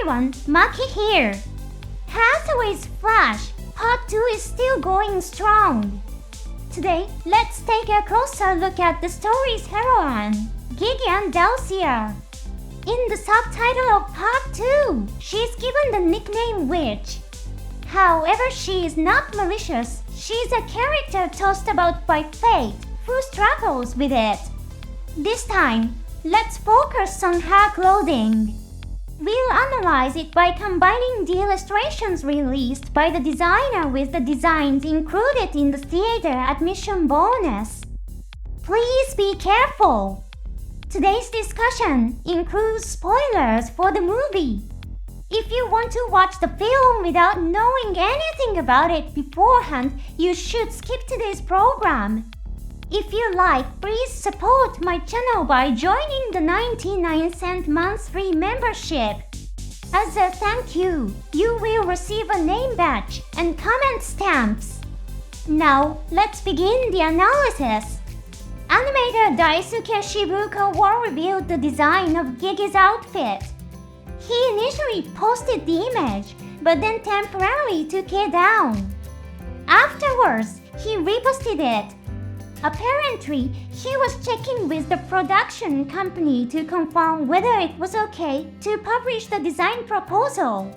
everyone, Maki here. Hathaway's Flash, Part 2 is still going strong. Today, let's take a closer look at the story's heroine, Gigi and Delcia. In the subtitle of Part 2, she's given the nickname Witch. However, she is not malicious. She's a character tossed about by fate, who struggles with it. This time, let's focus on her clothing. We'll analyze it by combining the illustrations released by the designer with the designs included in the theater admission bonus. Please be careful. Today's discussion includes spoilers for the movie. If you want to watch the film without knowing anything about it beforehand, you should skip today's program. If you like, please support my channel by joining the 99-cent monthly membership. As a thank you, you will receive a name badge and comment stamps. Now, let's begin the analysis. Animator Daisuke Shibukawa revealed the design of Gigi's outfit. He initially posted the image, but then temporarily took it down. Afterwards, he reposted it. Apparently, he was checking with the production company to confirm whether it was okay to publish the design proposal.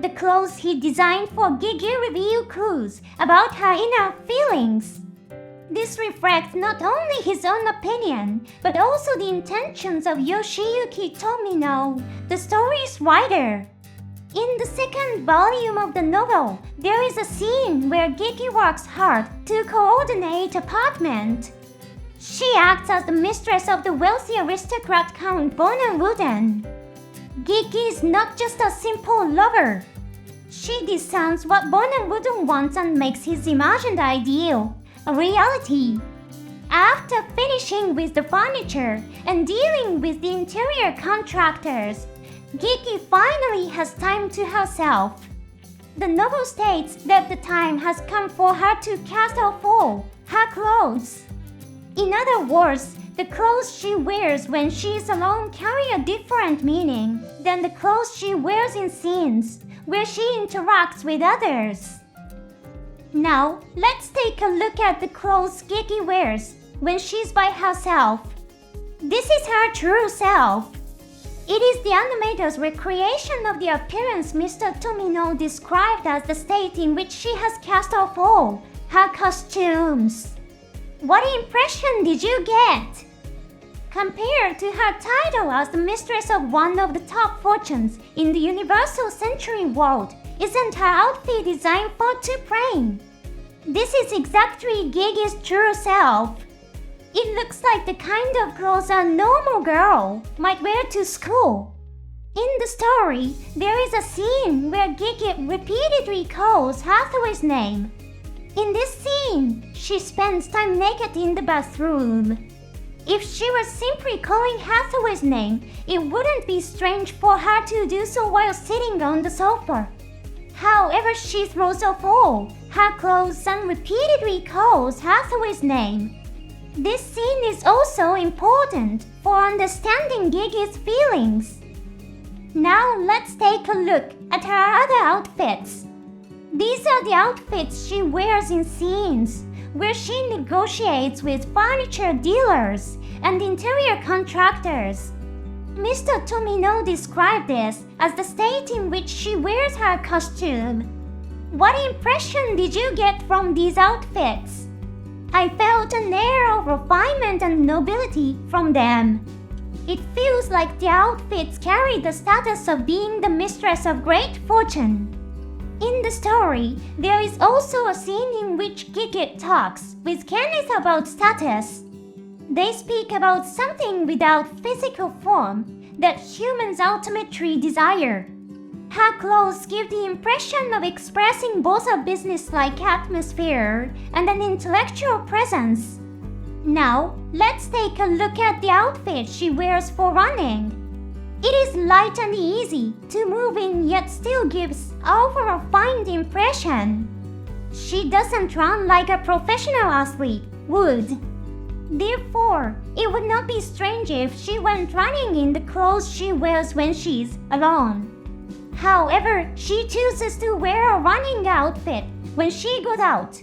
The clothes he designed for Gigi reveal clues about her inner feelings. This reflects not only his own opinion, but also the intentions of Yoshiyuki Tomino, the story's writer. In the second volume of the novel, there is a scene where Gigi works hard to coordinate apartment. She acts as the mistress of the wealthy aristocrat Count Bonawuden. Gigi is not just a simple lover. She discerns what Bonawuden wants and makes his imagined ideal a reality. After finishing with the furniture and dealing with the interior contractors, Gigi finally has time to herself. The novel states that the time has come for her to cast off all her clothes. In other words, the clothes she wears when she is alone carry a different meaning than the clothes she wears in scenes where she interacts with others. Now, let's take a look at the clothes Gigi wears when she's by herself. This is her true self. It is the animator's recreation of the appearance Mr. Tomino described as the state in which she has cast off all her costumes. What impression did you get? Compared to her title as the mistress of one of the top fortunes in the Universal Century world, isn't her outfit design far too plain? This is exactly Gigi's true self. It looks like the kind of clothes a normal girl might wear to school. In the story, there is a scene where Gigi repeatedly calls Hathaway's name. In this scene, she spends time naked in the bathroom. If she was simply calling Hathaway's name, it wouldn't be strange for her to do so while sitting on the sofa. However, she throws off all her clothes and repeatedly calls Hathaway's name. This scene is also important for understanding Gigi's feelings. Now let's take a look at her other outfits. These are the outfits she wears in scenes where she negotiates with furniture dealers and interior contractors. Mr. Tomino described this as the state in which she wears her costume. What impression did you get from these outfits? I felt an air of refinement and nobility from them. It feels like the outfits carry the status of being the mistress of great fortune. In the story, there is also a scene in which Gigi talks with Kenneth about status. They speak about something without physical form that humans ultimately desire. Her clothes give the impression of expressing both a business-like atmosphere and an intellectual presence. Now, let's take a look at the outfit she wears for running. It is light and easy to move in yet still gives off a refined impression. She doesn't run like a professional athlete would. Therefore, it would not be strange if she went running in the clothes she wears when she's alone. However, she chooses to wear a running outfit when she goes out.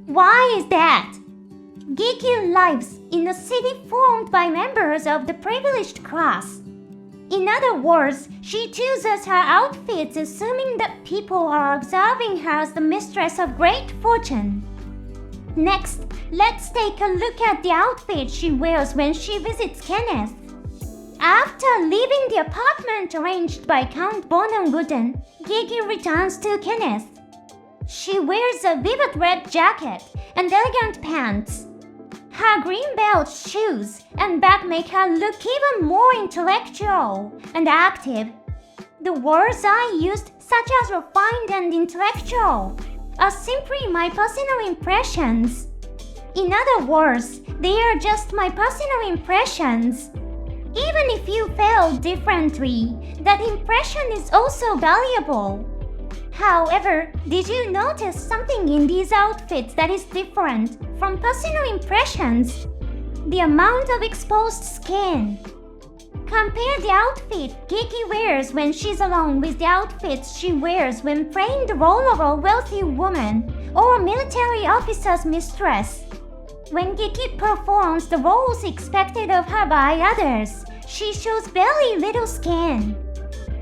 Why is that? Gigi lives in a city formed by members of the privileged class. In other words, she chooses her outfits assuming that people are observing her as the mistress of great fortune. Next, let's take a look at the outfit she wears when she visits Kenneth. After leaving the apartment arranged by Count Bonenwooden, Gigi returns to Kenneth. She wears a vivid red jacket and elegant pants. Her green belt, shoes, and bag make her look even more intellectual and active. The words I used, such as refined and intellectual, are simply my personal impressions. In other words, they are just my personal impressions. Even if you felt differently, that impression is also valuable. However, did you notice something in these outfits that is different from personal impressions? The amount of exposed skin. Compare the outfit Gigi wears when she's alone with the outfits she wears when playing the role of a wealthy woman or a military officer's mistress. When Gigi performs the roles expected of her by others, she shows very little skin.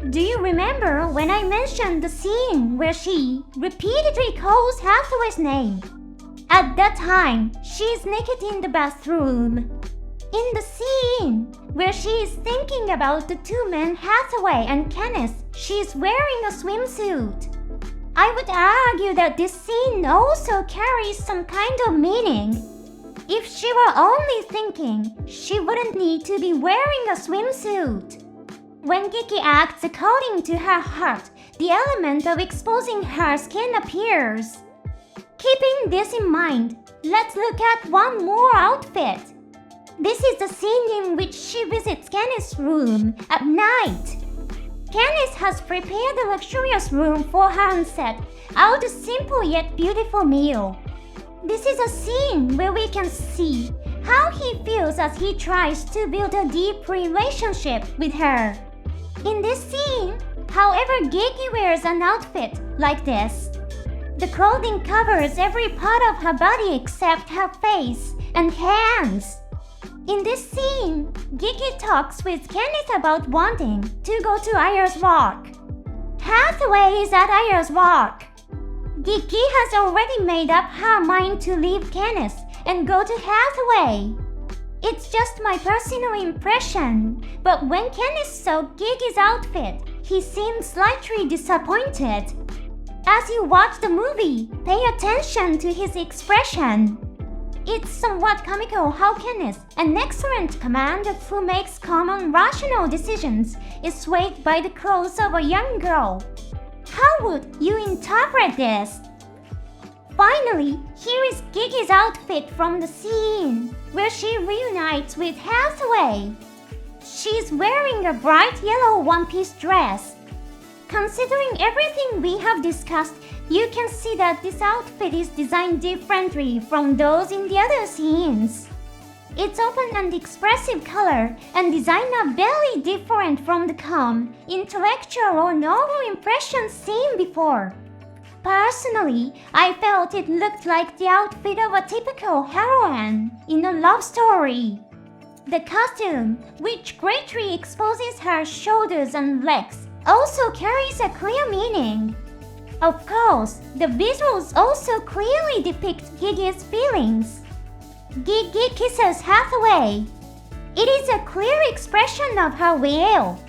Do you remember when I mentioned the scene where she repeatedly calls Hathaway's name? At that time, she is naked in the bathroom. In the scene where she is thinking about the two men Hathaway and Kenneth, she is wearing a swimsuit. I would argue that this scene also carries some kind of meaning. If she were only thinking, she wouldn't need to be wearing a swimsuit. When Gigi acts according to her heart, the element of exposing her skin appears. Keeping this in mind, let's look at one more outfit. This is the scene in which she visits Kenneth's room at night. Kenneth has prepared a luxurious room for her and set out a simple yet beautiful meal. This is a scene where we can see how he feels as he tries to build a deep relationship with her. In this scene, however, Gigi wears an outfit like this. The clothing covers every part of her body except her face and hands. In this scene, Gigi talks with Kenneth about wanting to go to Ayers Rock. Hathaway is at Ayers Rock. Gigi has already made up her mind to leave Kenneth and go to Hathaway. It's just my personal impression, but when Kenneth saw Gigi's outfit, he seemed slightly disappointed. As you watch the movie, pay attention to his expression. It's somewhat comical how Kenneth, an excellent commander who makes calm and rational decisions, is swayed by the clothes of a young girl. How would you interpret this? Finally, here is Gigi's outfit from the scene where she reunites with Hathaway. She's wearing a bright yellow one-piece dress. Considering everything we have discussed, you can see that this outfit is designed differently from those in the other scenes. Its open and expressive color and design are very different from the calm, intellectual or normal impressions seen before. Personally, I felt it looked like the outfit of a typical heroine in a love story. The costume, which greatly exposes her shoulders and legs, also carries a clear meaning. Of course, the visuals also clearly depict Gigi's feelings. Gigi kisses Hathaway. It is a clear expression of her will.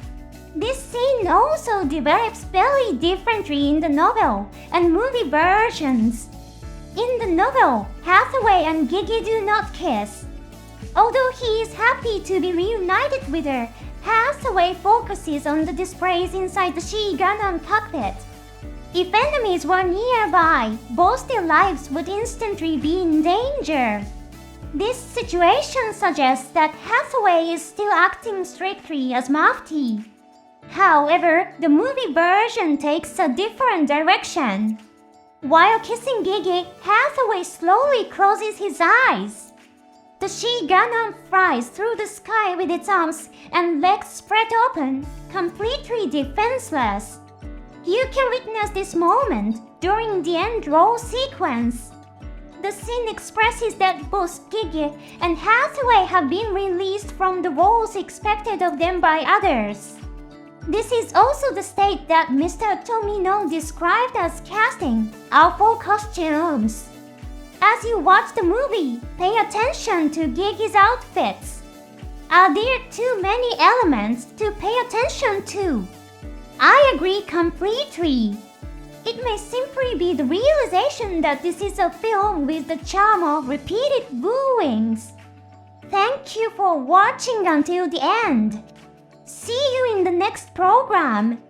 This scene also develops very differently in the novel and movie versions. In the novel, Hathaway and Gigi do not kiss. Although he is happy to be reunited with her, Hathaway focuses on the displays inside the Gundam cockpit. If enemies were nearby, both their lives would instantly be in danger. This situation suggests that Hathaway is still acting strictly as Maki. However, the movie version takes a different direction. While kissing Gigi, Hathaway slowly closes his eyes. The Gundam flies through the sky with its arms and legs spread open, completely defenseless. You can witness this moment during the end roll sequence. The scene expresses that both Gigi and Hathaway have been released from the roles expected of them by others. This is also the state that Mr. Tomino described as casting our full costumes. As you watch the movie, pay attention to Gigi's outfits. Are there too many elements to pay attention to? I agree completely. It may simply be the realization that this is a film with the charm of repeated wooings. Thank you for watching until the end. See you in the next program.